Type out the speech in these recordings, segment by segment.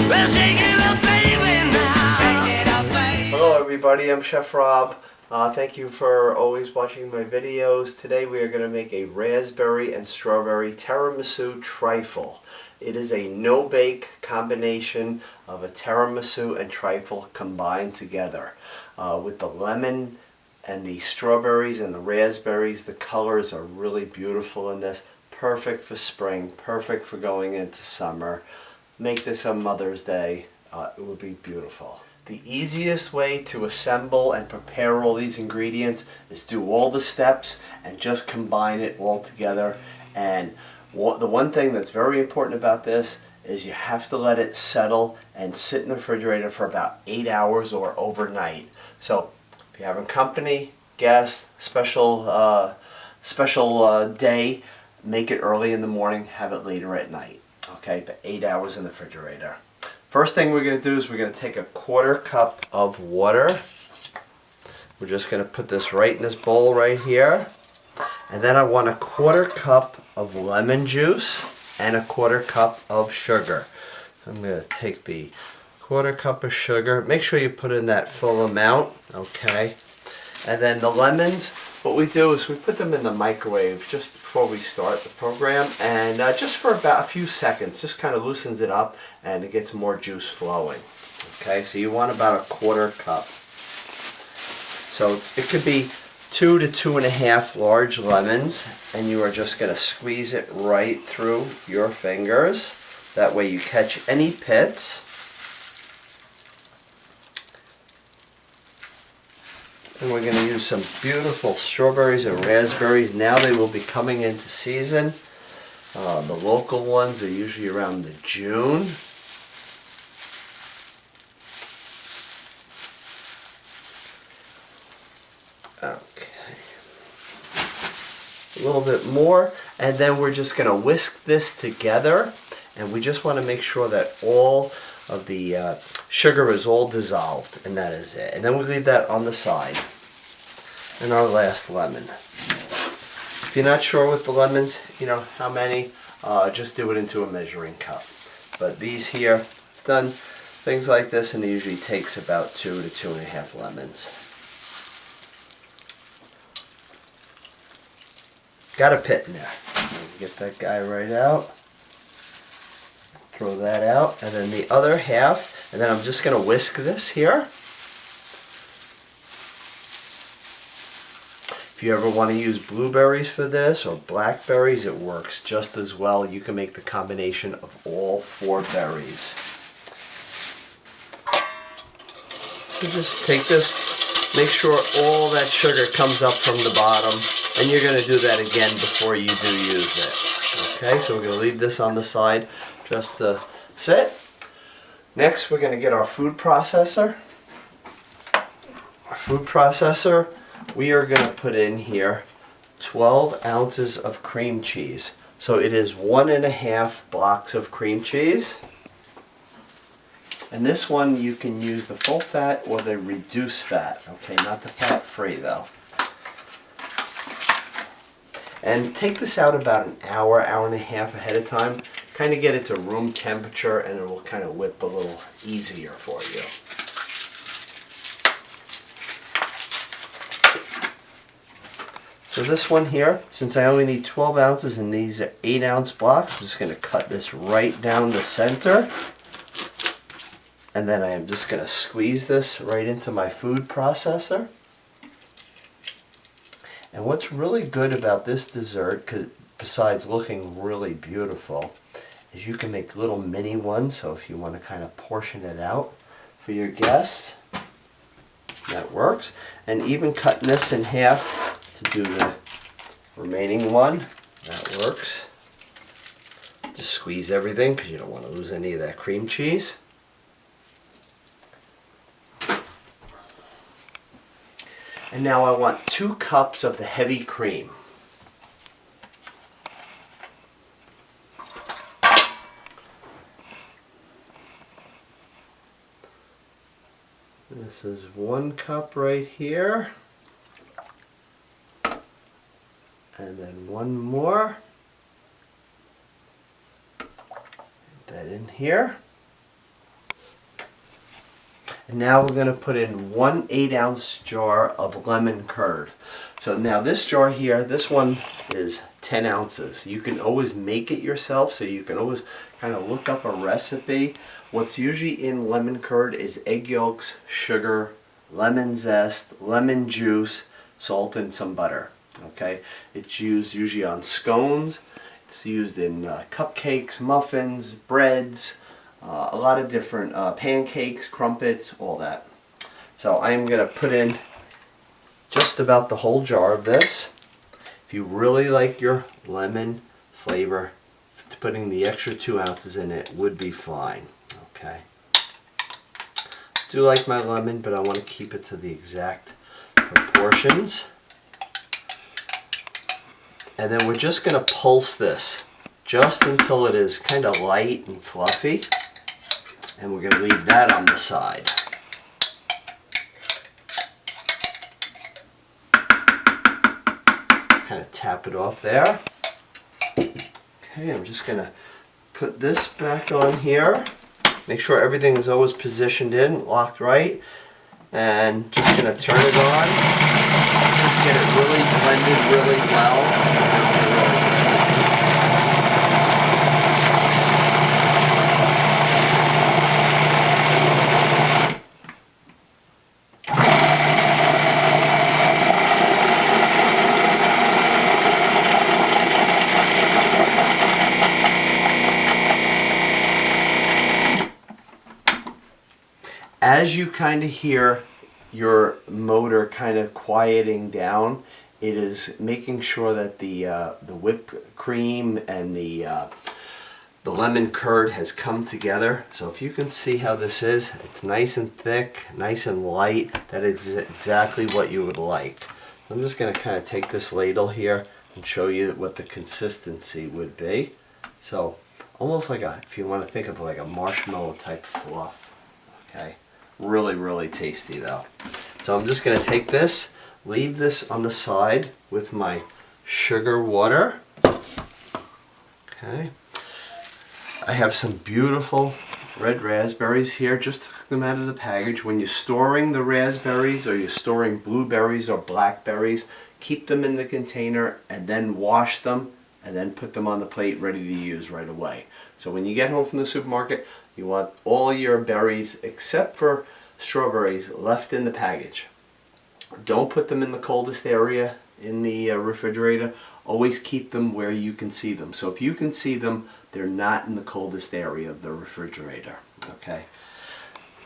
Well, shake it up, baby, now. Shake it up, baby. Hello everybody, I'm Chef Rob. Thank you for always watching my videos. Today we are going to make a raspberry and strawberry tiramisu trifle. It is a no-bake combination of a tiramisu and trifle combined together. With the lemon and the strawberries and the raspberries, the colors are really beautiful in this. Perfect for spring, perfect for going into summer. Make this on Mother's Day. It would be beautiful. The easiest way to assemble and prepare all these ingredients is do all the steps and just combine it all together. And the one thing that's very important about this is you have to let it settle and sit in the refrigerator for about 8 hours or overnight. So if you're having company, guests, special day, make it early in the morning, have it later at night. Okay, but 8 hours in the refrigerator. First thing we're going to do is we're going to take a 1/4 cup of water. We're just going to put this right in this bowl right here. And then I want a 1/4 cup of lemon juice and a 1/4 cup of sugar. I'm going to take the 1/4 cup of sugar. Make sure you put in that full amount, okay? And then the lemons, what we do is we put them in the microwave just before we start the program, and just for about a few seconds, just kind of loosens it up and it gets more juice flowing. Okay, so you want about a 1/4 cup. So it could be 2 to 2.5 large lemons, and you are just going to squeeze it right through your fingers. That way you catch any pits. And we're going to use some beautiful strawberries and raspberries. Now they will be coming into season. The local ones are usually around the June. Okay. A little bit more. And then we're just going to whisk this together. And we just want to make sure that all of the sugar is all dissolved, and that is it. And then we leave that on the side. And our last lemon. If you're not sure with the lemons, you know how many, just do it into a measuring cup. But these here, done things like this, and it usually takes about 2 to 2.5 lemons. Got a pit in there. Get that guy right out. Throw that out, and then the other half, and then I'm just going to whisk this here. If you ever want to use blueberries for this or blackberries, it works just as well. You can make the combination of all 4 berries. So just take this, make sure all that sugar comes up from the bottom, and you're going to do that again before you do use it. Okay, so we're going to leave this on the side just to sit. Next, we're going to get our food processor. Our food processor, we are going to put in here 12 ounces of cream cheese. So it is 1.5 blocks of cream cheese. And this one you can use the full fat or the reduced fat. Okay, not the fat free though. And take this out about an hour, hour and a half ahead of time. Kind of get it to room temperature, and it will kind of whip a little easier for you. So this one here, since I only need 12 ounces and these are 8-ounce blocks, I'm just going to cut this right down the center. And then I am just going to squeeze this right into my food processor. And what's really good about this dessert, besides looking really beautiful, is you can make little mini ones. So if you want to kind of portion it out for your guests, that works. And even cutting this in half to do the remaining one, that works. Just squeeze everything because you don't want to lose any of that cream cheese. And now I want 2 cups of the heavy cream. This is 1 cup right here. And then 1 more. Put that in here. And now we're going to put in 1 8-ounce jar of lemon curd. So now this jar here, this one is 10 ounces. You can always make it yourself, so you can always kind of look up a recipe. What's usually in lemon curd is egg yolks, sugar, lemon zest, lemon juice, salt, and some butter. Okay, it's used usually on scones. It's used in cupcakes, muffins, breads, a lot of different pancakes, crumpets, all that. So I'm going to put in just about the whole jar of this. If you really like your lemon flavor, putting the extra 2 ounces in it would be fine. Okay. I do like my lemon, but I want to keep it to the exact proportions. And then we're just going to pulse this just until it is kind of light and fluffy. And we're going to leave that on the side. Kind of tap it off there. Okay, I'm just going to put this back on here. Make sure everything is always positioned in, locked right. And just going to turn it on. Just get it really blended really well. As you kind of hear your motor kind of quieting down, it is making sure that the whipped cream and the lemon curd has come together. So if you can see how this is, it's nice and thick, nice and light. That is exactly what you would like. I'm just going to kind of take this ladle here and show you what the consistency would be. So almost like a, if you want to think of like a marshmallow type fluff. Okay. Really, really tasty though. So I'm just going to take this, leave this on the side with my sugar water. Okay. I have some beautiful red raspberries here. Just took them out of the package. When you're storing the raspberries or you're storing blueberries or blackberries, keep them in the container and then wash them and then put them on the plate ready to use right away. So when you get home from the supermarket, you want all your berries except for strawberries left in the package. Don't put them in the coldest area in the refrigerator. Always keep them where you can see them. So if you can see them, they're not in the coldest area of the refrigerator. Okay.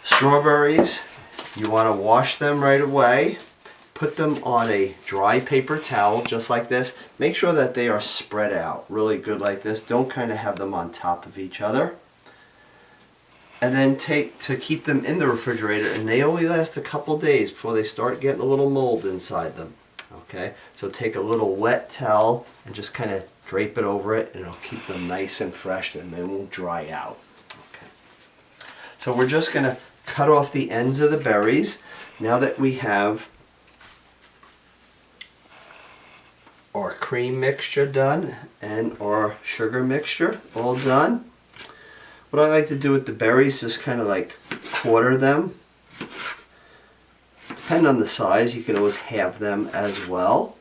Strawberries, you want to wash them right away. Put them on a dry paper towel just like this. Make sure that they are spread out really good like this. Don't kind of have them on top of each other. And then to keep them in the refrigerator, and they only last a couple days before they start getting a little mold inside them. Okay, so take a little wet towel and just kind of drape it over it, and it'll keep them nice and fresh, and they won't dry out. Okay. So we're just going to cut off the ends of the berries. Now that we have our cream mixture done and our sugar mixture all done, what I like to do with the berries is kind of like quarter them. Depending on the size, you can always halve them as well.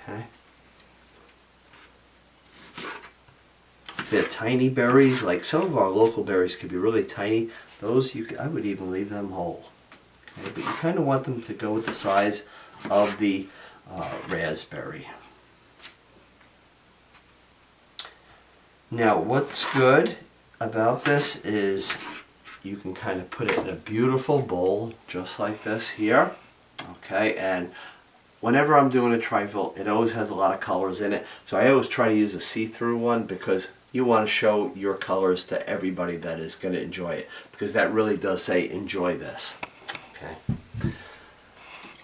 Okay. If they're tiny berries, like some of our local berries could be really tiny, those I would even leave them whole. Okay, but you kind of want them to go with the size of the raspberry. Now, what's good about this is you can kind of put it in a beautiful bowl just like this here. Okay, and whenever I'm doing a trifle, it always has a lot of colors in it, so I always try to use a see-through one because you want to show your colors to everybody that is going to enjoy it, because that really does say enjoy this. Okay.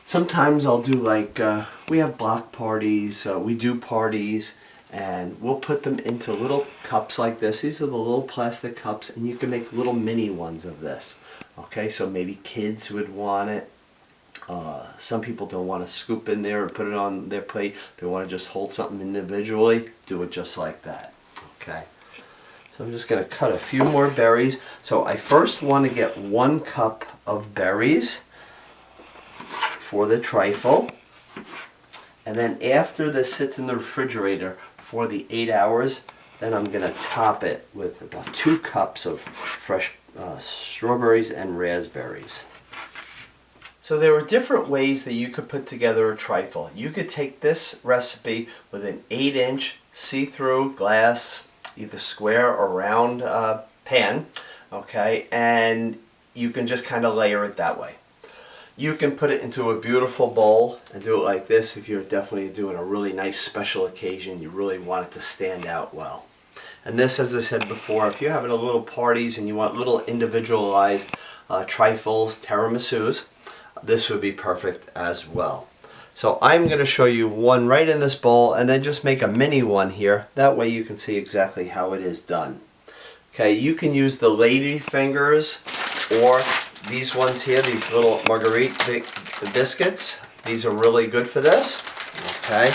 Sometimes I'll do like we have block parties, we do parties, and we'll put them into little cups like this. These are the little plastic cups, and you can make little mini ones of this. Okay, so maybe kids would want it. Some people don't want to scoop in there and put it on their plate. They want to just hold something individually. Do it just like that. Okay. So I'm just going to cut a few more berries. So I first want to get 1 cup of berries for the trifle. And then after this sits in the refrigerator for the 8 hours, then I'm going to top it with about 2 cups of fresh strawberries and raspberries. So there are different ways that you could put together a trifle. You could take this recipe with an 8-inch see-through glass, either square or round pan, okay, and you can just kind of layer it that way. You can put it into a beautiful bowl and do it like this if you're definitely doing a really nice special occasion. You really want it to stand out well. And this, as I said before, if you're having a little parties and you want little individualized trifles, tiramisus, this would be perfect as well. So I'm going to show you one right in this bowl and then just make a mini one here. That way you can see exactly how it is done. Okay, you can use the lady fingers or these ones here, these little marguerite biscuits. These are really good for this. Okay.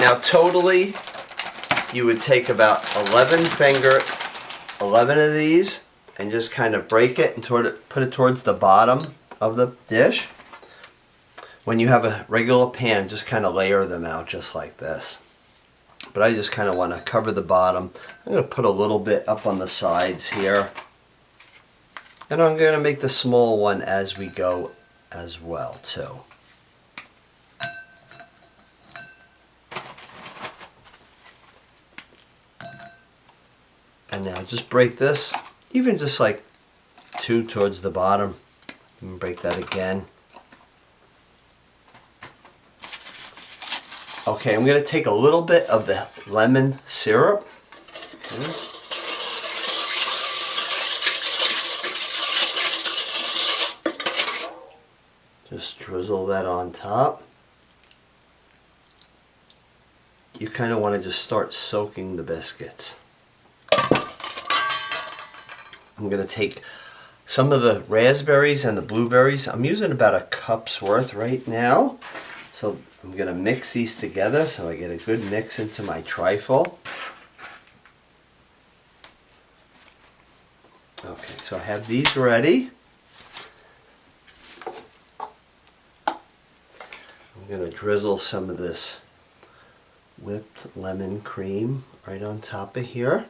Now totally you would take about 11 of these and just kind of break it and put it towards the bottom of the dish. When you have a regular pan, just kind of layer them out just like this. But I just kind of want to cover the bottom. I'm going to put a little bit up on the sides here. And I'm going to make the small one as we go as well too. And now just break this, even just like 2 towards the bottom. And break that again. Okay, I'm going to take a little bit of the lemon syrup. Okay. Just drizzle that on top. You kind of want to just start soaking the biscuits. I'm going to take some of the raspberries and the blueberries. I'm using about a cup's worth right now. So I'm going to mix these together so I get a good mix into my trifle. Okay, so I have these ready. I'm going to drizzle some of this whipped lemon cream right on top of here.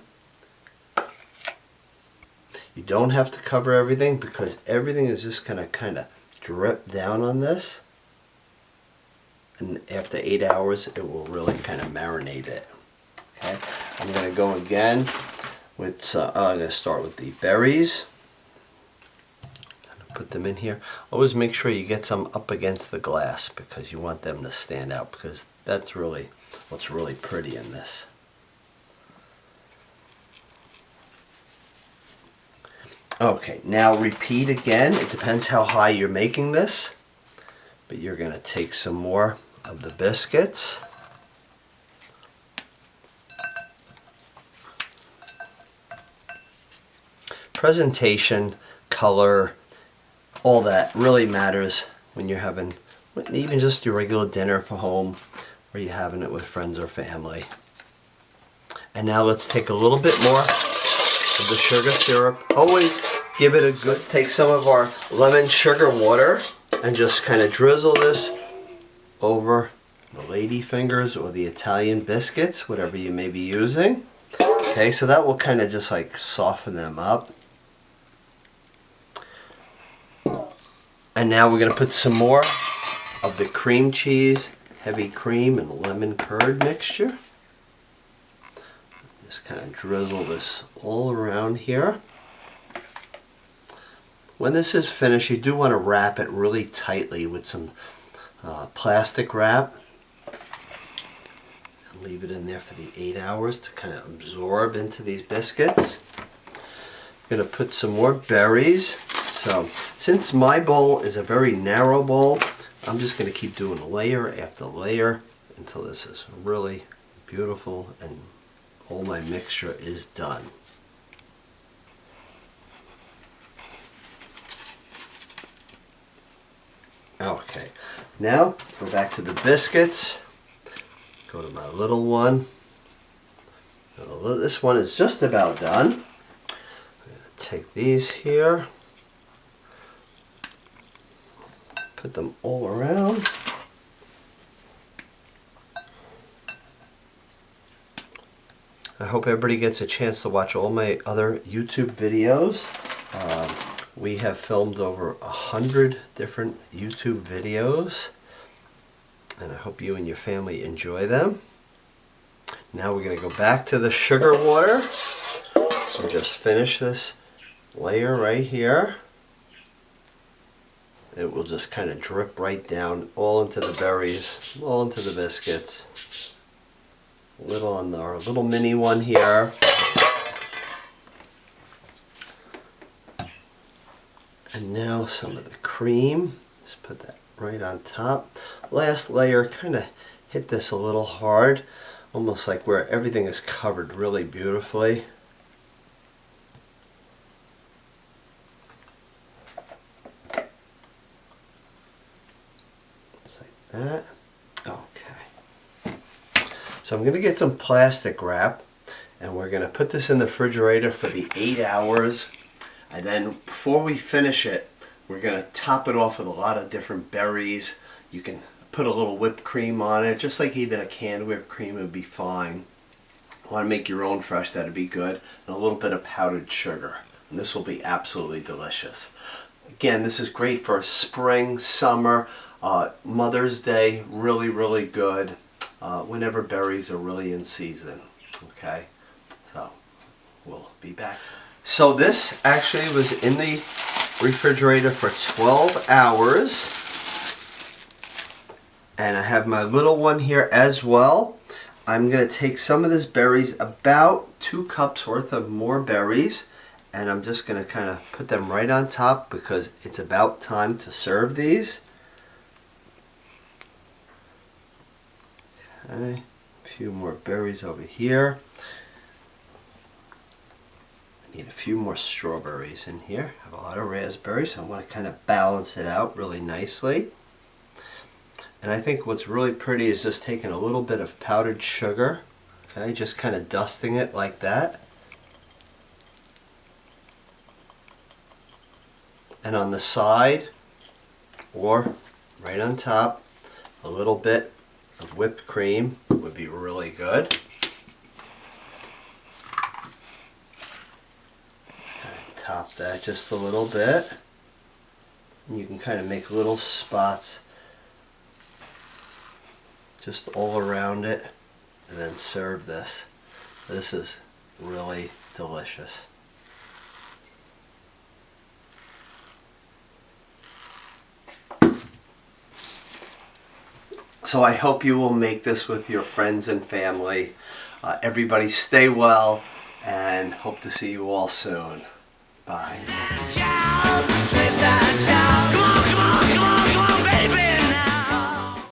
You don't have to cover everything because everything is just going to kind of drip down on this. And after 8 hours, it will really kind of marinate it. Okay, I'm going to go again with, I'm going to start with the berries. Put them in here. Always make sure you get some up against the glass because you want them to stand out because that's really what's really pretty in this. Okay, now repeat again. It depends how high you're making this, but you're going to take some more of the biscuits. Presentation, color, all that really matters when you're having even just your regular dinner for home or you're having it with friends or family. And now let's take a little bit more of the sugar syrup. Always give it a good... Let's take some of our lemon sugar water and just kind of drizzle this over the lady fingers or the Italian biscuits, whatever you may be using. Okay, so that will kind of just like soften them up. And now we're going to put some more of the cream cheese, heavy cream, and lemon curd mixture. Just kind of drizzle this all around here. When this is finished, you do want to wrap it really tightly with some plastic wrap. And leave it in there for the 8 hours to kind of absorb into these biscuits. I'm going to put some more berries. So, since my bowl is a very narrow bowl, I'm just going to keep doing layer after layer until this is really beautiful and all my mixture is done. Okay, now go back to the biscuits. Go to my little one. This one is just about done. I'm going to take these here, put them all around. I hope everybody gets a chance to watch all my other YouTube videos. We have filmed over 100 different YouTube videos, and I hope you and your family enjoy them. Now we're going to go back to the sugar water and just finish this layer right here. It will just kind of drip right down all into the berries, all into the biscuits. A little on our little mini one here. And now some of the cream. Just put that right on top. Last layer, kind of hit this a little hard, almost like where everything is covered really beautifully. Just like that. Okay. So I'm going to get some plastic wrap, and we're going to put this in the refrigerator for the 8 hours. And then before we finish it, we're going to top it off with a lot of different berries. You can put a little whipped cream on it, just like even a canned whipped cream would be fine. Want to make your own fresh, that'd be good. And a little bit of powdered sugar. And this will be absolutely delicious. Again, this is great for spring, summer, Mother's Day, really, really good. Whenever berries are really in season. Okay, so we'll be back. So this actually was in the refrigerator for 12 hours. And I have my little one here as well. I'm going to take some of this berries, about 2 cups worth of more berries. And I'm just going to kind of put them right on top because it's about time to serve these. Okay, a few more berries over here. Need a few more strawberries in here. I have a lot of raspberries, so I want to kind of balance it out really nicely. And I think what's really pretty is just taking a little bit of powdered sugar, okay, just kind of dusting it like that. And on the side, or right on top, a little bit of whipped cream would be really good. Top that just a little bit, and you can kind of make little spots just all around it, and then serve this. This is really delicious. So I hope you will make this with your friends and family. Everybody stay well, and hope to see you all soon. Bye. Shout, twist and shout. Come on, come on, come on.